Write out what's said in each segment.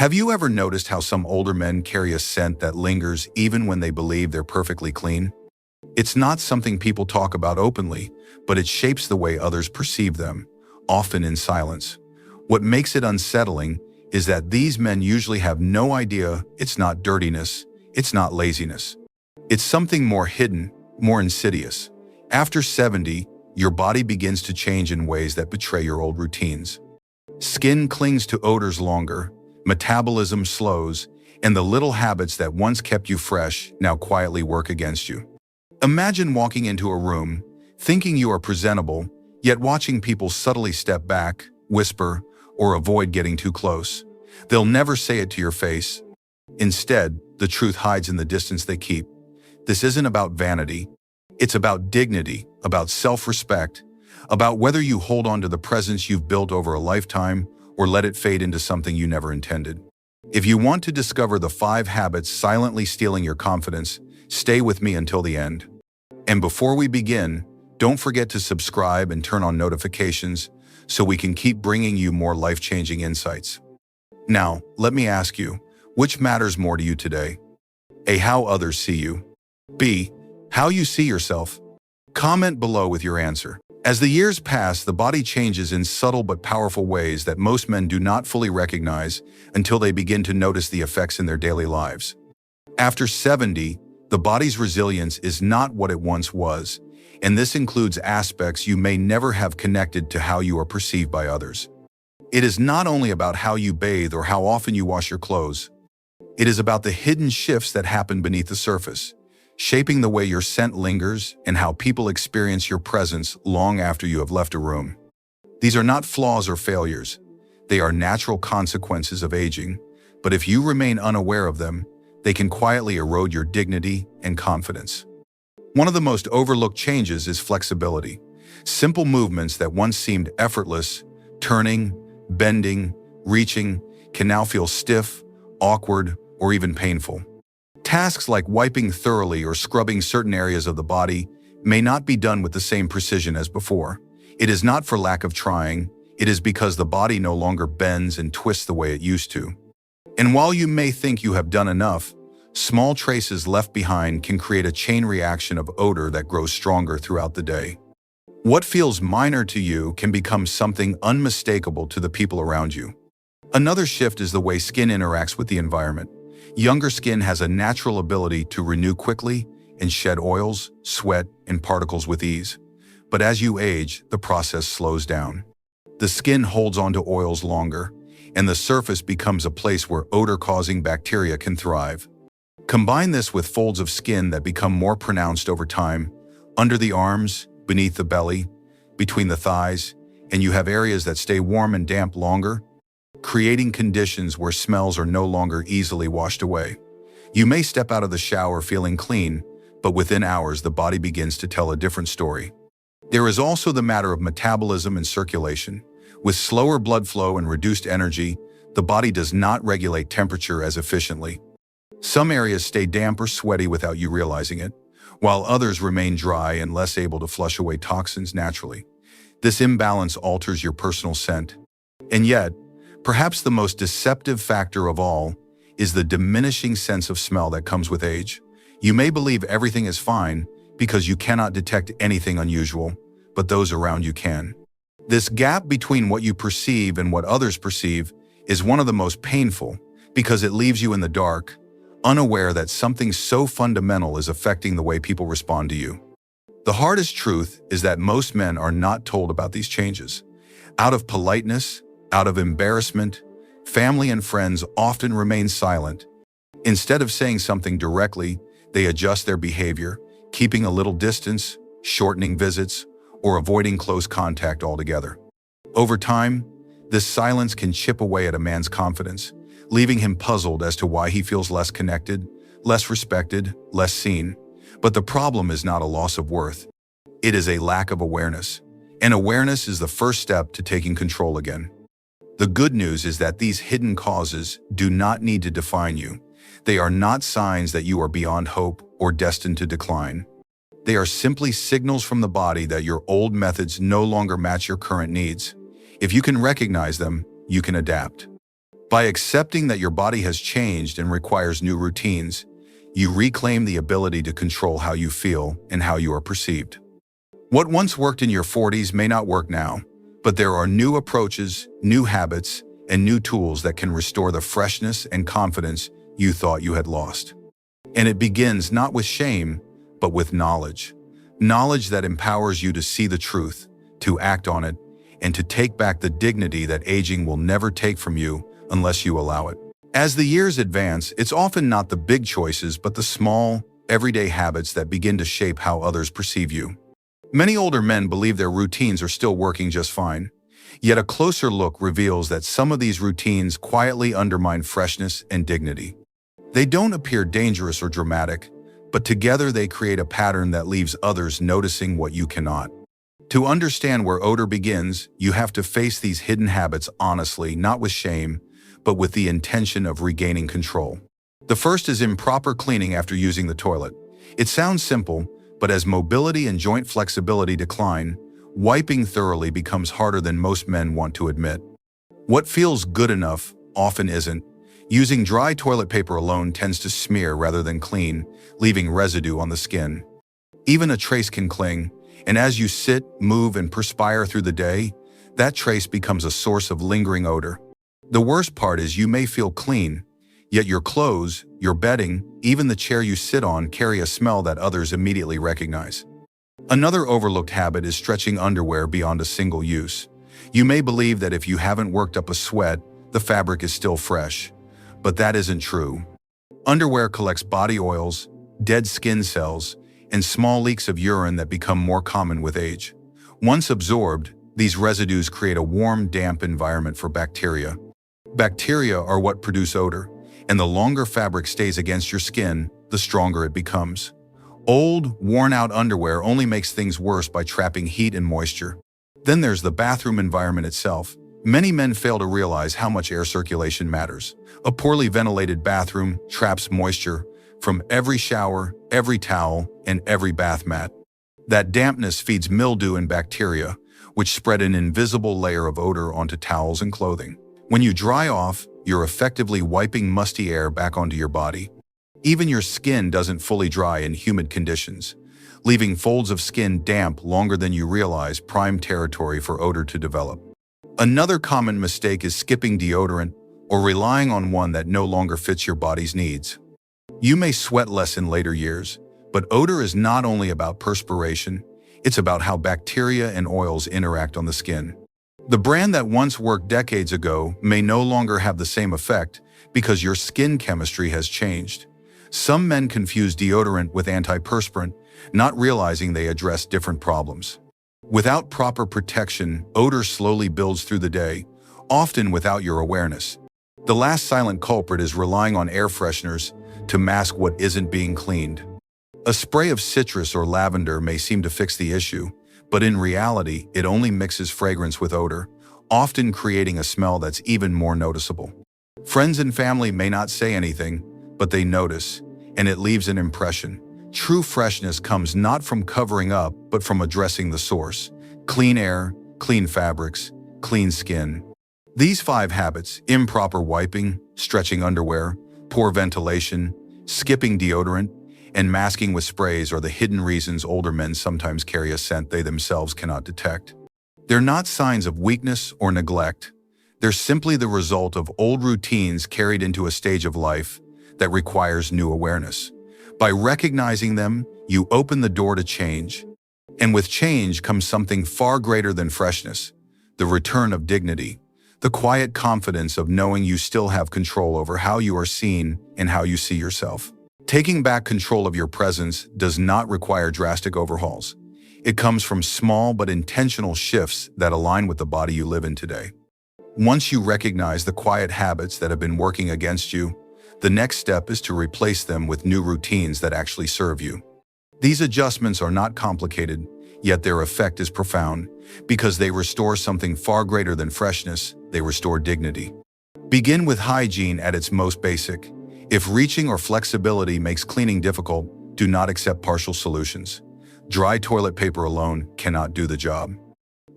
Have you ever noticed how some older men carry a scent that lingers even when they believe they're perfectly clean? It's not something people talk about openly, but it shapes the way others perceive them, often in silence. What makes it unsettling is that these men usually have no idea it's not dirtiness, it's not laziness. It's something more hidden, more insidious. After 70, your body begins to change in ways that betray your old routines. Skin clings to odors longer, metabolism slows, and the little habits that once kept you fresh now quietly work against you. Imagine walking into a room, thinking you are presentable, yet watching people subtly step back, whisper, or avoid getting too close. They'll never say it to your face. Instead, the truth hides in the distance they keep. This isn't about vanity. It's about dignity, about self-respect, about whether you hold on to the presence you've built over a lifetime or let it fade into something you never intended. If you want to discover the 5 habits silently stealing your confidence, stay with me until the end. And before we begin, don't forget to subscribe and turn on notifications so we can keep bringing you more life-changing insights. Now, let me ask you, which matters more to you today? A. How others see you. B. How you see yourself. Comment below with your answer. As the years pass, the body changes in subtle but powerful ways that most men do not fully recognize until they begin to notice the effects in their daily lives. After 70, the body's resilience is not what it once was, and this includes aspects you may never have connected to how you are perceived by others. It is not only about how you bathe or how often you wash your clothes. It is about the hidden shifts that happen beneath the surface, shaping the way your scent lingers and how people experience your presence long after you have left a room. These are not flaws or failures. They are natural consequences of aging, but if you remain unaware of them, they can quietly erode your dignity and confidence. One of the most overlooked changes is flexibility. Simple movements that once seemed effortless, turning, bending, reaching, can now feel stiff, awkward, or even painful. Tasks like wiping thoroughly or scrubbing certain areas of the body may not be done with the same precision as before. It is not for lack of trying, it is because the body no longer bends and twists the way it used to. And while you may think you have done enough, small traces left behind can create a chain reaction of odor that grows stronger throughout the day. What feels minor to you can become something unmistakable to the people around you. Another shift is the way skin interacts with the environment. Younger skin has a natural ability to renew quickly and shed oils, sweat, and particles with ease. But as you age, the process slows down. The skin holds onto oils longer, and the surface becomes a place where odor-causing bacteria can thrive. Combine this with folds of skin that become more pronounced over time, under the arms, beneath the belly, between the thighs, and you have areas that stay warm and damp longer, creating conditions where smells are no longer easily washed away. You may step out of the shower feeling clean, but within hours the body begins to tell a different story. There is also the matter of metabolism and circulation. With slower blood flow and reduced energy, the body does not regulate temperature as efficiently. Some areas stay damp or sweaty without you realizing it, while others remain dry and less able to flush away toxins naturally. This imbalance alters your personal scent. And yet, perhaps the most deceptive factor of all is the diminishing sense of smell that comes with age. You may believe everything is fine because you cannot detect anything unusual, but those around you can. This gap between what you perceive and what others perceive is one of the most painful because it leaves you in the dark, unaware that something so fundamental is affecting the way people respond to you. The hardest truth is that most men are not told about these changes. Out of politeness, out of embarrassment, family and friends often remain silent. Instead of saying something directly, they adjust their behavior, keeping a little distance, shortening visits, or avoiding close contact altogether. Over time, this silence can chip away at a man's confidence, leaving him puzzled as to why he feels less connected, less respected, less seen. But the problem is not a loss of worth. It is a lack of awareness. And awareness is the first step to taking control again. The good news is that these hidden causes do not need to define you. They are not signs that you are beyond hope or destined to decline. They are simply signals from the body that your old methods no longer match your current needs. If you can recognize them, you can adapt. By accepting that your body has changed and requires new routines, you reclaim the ability to control how you feel and how you are perceived. What once worked in your 40s may not work now, but there are new approaches, new habits, and new tools that can restore the freshness and confidence you thought you had lost. And it begins not with shame, but with knowledge. Knowledge that empowers you to see the truth, to act on it, and to take back the dignity that aging will never take from you unless you allow it. As the years advance, it's often not the big choices, but the small, everyday habits that begin to shape how others perceive you. Many older men believe their routines are still working just fine. Yet a closer look reveals that some of these routines quietly undermine freshness and dignity. They don't appear dangerous or dramatic, but together they create a pattern that leaves others noticing what you cannot. To understand where odor begins, you have to face these hidden habits honestly, not with shame, but with the intention of regaining control. The first is improper cleaning after using the toilet. It sounds simple, but as mobility and joint flexibility decline, wiping thoroughly becomes harder than most men want to admit. What feels good enough often isn't. Using dry toilet paper alone tends to smear rather than clean, leaving residue on the skin. Even a trace can cling, and as you sit, move, and perspire through the day, that trace becomes a source of lingering odor. The worst part is you may feel clean, yet your clothes, your bedding, even the chair you sit on carry a smell that others immediately recognize. Another overlooked habit is stretching underwear beyond a single use. You may believe that if you haven't worked up a sweat, the fabric is still fresh. But that isn't true. Underwear collects body oils, dead skin cells, and small leaks of urine that become more common with age. Once absorbed, these residues create a warm, damp environment for bacteria. Bacteria are what produce odor, and the longer fabric stays against your skin, the stronger it becomes. Old, worn-out underwear only makes things worse by trapping heat and moisture. Then there's the bathroom environment itself. Many men fail to realize how much air circulation matters. A poorly ventilated bathroom traps moisture from every shower, every towel, and every bath mat. That dampness feeds mildew and bacteria, which spread an invisible layer of odor onto towels and clothing. When you dry off, you're effectively wiping musty air back onto your body. Even your skin doesn't fully dry in humid conditions, leaving folds of skin damp longer than you realize, prime territory for odor to develop. Another common mistake is skipping deodorant or relying on one that no longer fits your body's needs. You may sweat less in later years, but odor is not only about perspiration, it's about how bacteria and oils interact on the skin. The brand that once worked decades ago may no longer have the same effect because your skin chemistry has changed. Some men confuse deodorant with antiperspirant, not realizing they address different problems. Without proper protection, odor slowly builds through the day, often without your awareness. The last silent culprit is relying on air fresheners to mask what isn't being cleaned. A spray of citrus or lavender may seem to fix the issue, but in reality, it only mixes fragrance with odor, often creating a smell that's even more noticeable. Friends and family may not say anything, but they notice, and it leaves an impression. True freshness comes not from covering up, but from addressing the source. Clean air, clean fabrics, clean skin. These 5 habits, improper wiping, stretching underwear, poor ventilation, skipping deodorant, and masking with sprays are the hidden reasons older men sometimes carry a scent they themselves cannot detect. They're not signs of weakness or neglect. They're simply the result of old routines carried into a stage of life that requires new awareness. By recognizing them, you open the door to change. And with change comes something far greater than freshness, the return of dignity, the quiet confidence of knowing you still have control over how you are seen and how you see yourself. Taking back control of your presence does not require drastic overhauls. It comes from small but intentional shifts that align with the body you live in today. Once you recognize the quiet habits that have been working against you, the next step is to replace them with new routines that actually serve you. These adjustments are not complicated, yet their effect is profound, because they restore something far greater than freshness. They restore dignity. Begin with hygiene at its most basic. If reaching or flexibility makes cleaning difficult, do not accept partial solutions. Dry toilet paper alone cannot do the job.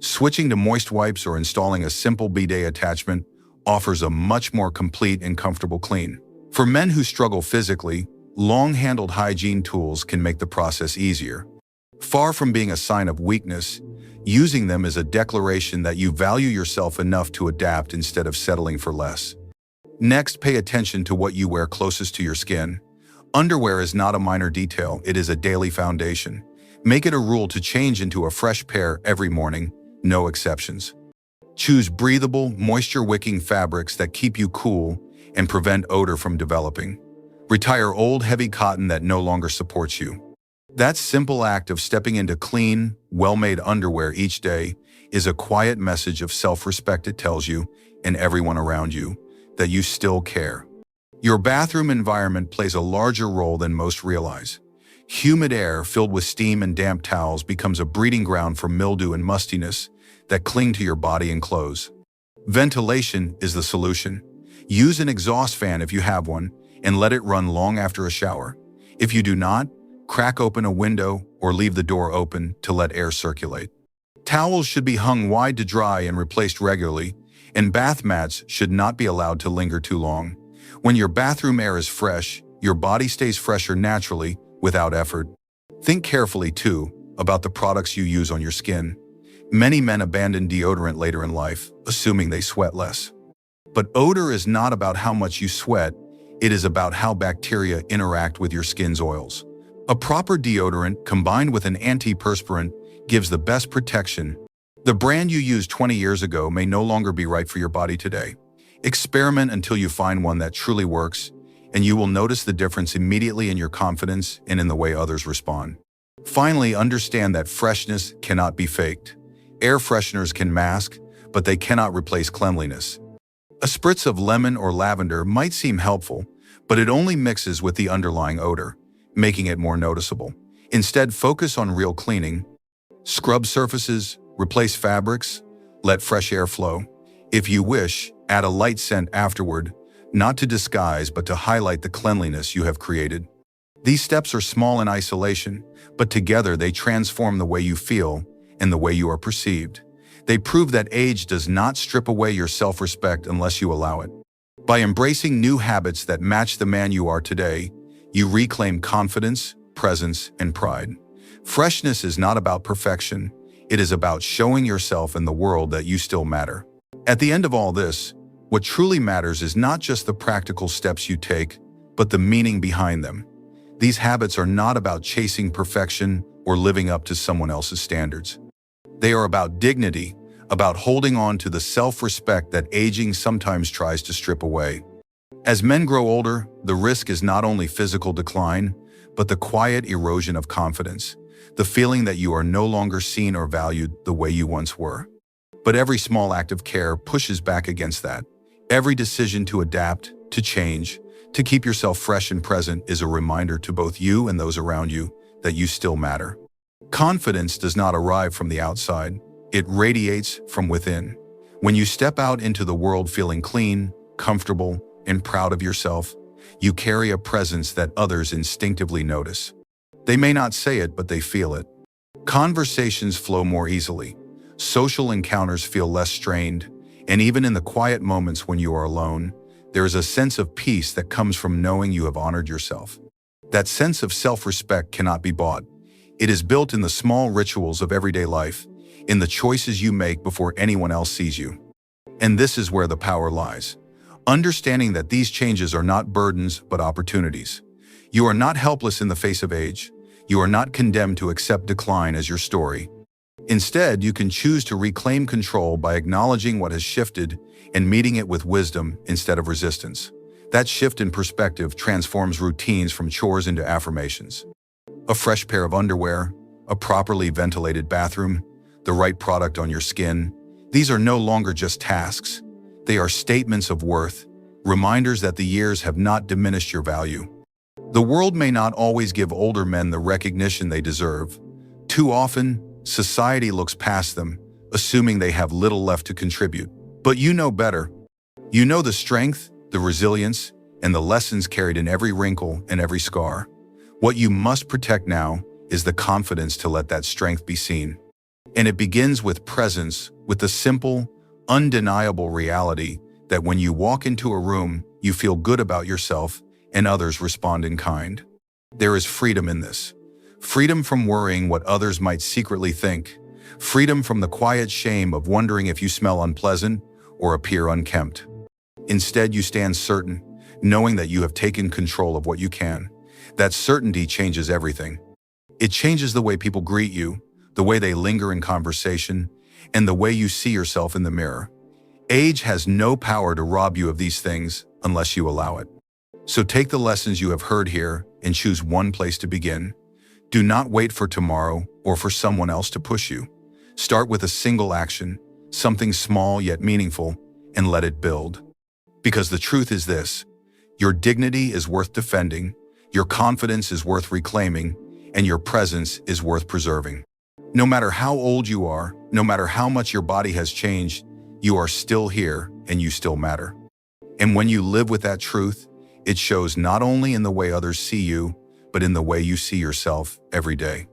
Switching to moist wipes or installing a simple bidet attachment offers a much more complete and comfortable clean. For men who struggle physically, long-handled hygiene tools can make the process easier. Far from being a sign of weakness, using them is a declaration that you value yourself enough to adapt instead of settling for less. Next, pay attention to what you wear closest to your skin. Underwear is not a minor detail, it is a daily foundation. Make it a rule to change into a fresh pair every morning, no exceptions. Choose breathable, moisture-wicking fabrics that keep you cool and prevent odor from developing. Retire old, heavy cotton that no longer supports you. That simple act of stepping into clean, well-made underwear each day is a quiet message of self-respect. It tells you, and everyone around you, that you still care. Your bathroom environment plays a larger role than most realize. Humid air filled with steam and damp towels becomes a breeding ground for mildew and mustiness that cling to your body and clothes. Ventilation is the solution. Use an exhaust fan if you have one, and let it run long after a shower. If you do not, crack open a window or leave the door open to let air circulate. Towels should be hung wide to dry and replaced regularly, and bath mats should not be allowed to linger too long. When your bathroom air is fresh, your body stays fresher naturally, without effort. Think carefully, too, about the products you use on your skin. Many men abandon deodorant later in life, assuming they sweat less. But odor is not about how much you sweat, it is about how bacteria interact with your skin's oils. A proper deodorant combined with an antiperspirant gives the best protection. The brand you used 20 years ago may no longer be right for your body today. Experiment until you find one that truly works, and you will notice the difference immediately in your confidence and in the way others respond. Finally, understand that freshness cannot be faked. Air fresheners can mask, but they cannot replace cleanliness. A spritz of lemon or lavender might seem helpful, but it only mixes with the underlying odor, making it more noticeable. Instead, focus on real cleaning. Scrub surfaces, replace fabrics, let fresh air flow. If you wish, add a light scent afterward, not to disguise but to highlight the cleanliness you have created. These steps are small in isolation, but together they transform the way you feel and the way you are perceived. They prove that age does not strip away your self-respect unless you allow it. By embracing new habits that match the man you are today, you reclaim confidence, presence, and pride. Freshness is not about perfection, it is about showing yourself and the world that you still matter. At the end of all this, what truly matters is not just the practical steps you take, but the meaning behind them. These habits are not about chasing perfection or living up to someone else's standards. They are about dignity, about holding on to the self-respect that aging sometimes tries to strip away. As men grow older, the risk is not only physical decline, but the quiet erosion of confidence, the feeling that you are no longer seen or valued the way you once were. But every small act of care pushes back against that. Every decision to adapt, to change, to keep yourself fresh and present is a reminder to both you and those around you that you still matter. Confidence does not arrive from the outside, it radiates from within. When you step out into the world feeling clean, comfortable, and proud of yourself, you carry a presence that others instinctively notice. They may not say it, but they feel it. Conversations flow more easily. Social encounters feel less strained, and even in the quiet moments when you are alone, there is a sense of peace that comes from knowing you have honored yourself. That sense of self-respect cannot be bought. It is built in the small rituals of everyday life, in the choices you make before anyone else sees you. And this is where the power lies. Understanding that these changes are not burdens, but opportunities. You are not helpless in the face of age. You are not condemned to accept decline as your story. Instead, you can choose to reclaim control by acknowledging what has shifted and meeting it with wisdom instead of resistance. That shift in perspective transforms routines from chores into affirmations. A fresh pair of underwear, a properly ventilated bathroom, the right product on your skin. These are no longer just tasks. They are statements of worth, reminders that the years have not diminished your value. The world may not always give older men the recognition they deserve. Too often, society looks past them, assuming they have little left to contribute. But you know better. You know the strength, the resilience, and the lessons carried in every wrinkle and every scar. What you must protect now is the confidence to let that strength be seen. And it begins with presence, with the simple, undeniable reality that when you walk into a room, you feel good about yourself and others respond in kind. There is freedom in this. Freedom from worrying what others might secretly think. Freedom from the quiet shame of wondering if you smell unpleasant or appear unkempt. Instead, you stand certain, knowing that you have taken control of what you can. That certainty changes everything. It changes the way people greet you, the way they linger in conversation, and the way you see yourself in the mirror. Age has no power to rob you of these things unless you allow it. So take the lessons you have heard here and choose one place to begin. Do not wait for tomorrow or for someone else to push you. Start with a single action, something small yet meaningful, and let it build. Because the truth is this: your dignity is worth defending, your confidence is worth reclaiming, and your presence is worth preserving. No matter how old you are, no matter how much your body has changed, you are still here and you still matter. And when you live with that truth, it shows not only in the way others see you, but in the way you see yourself every day.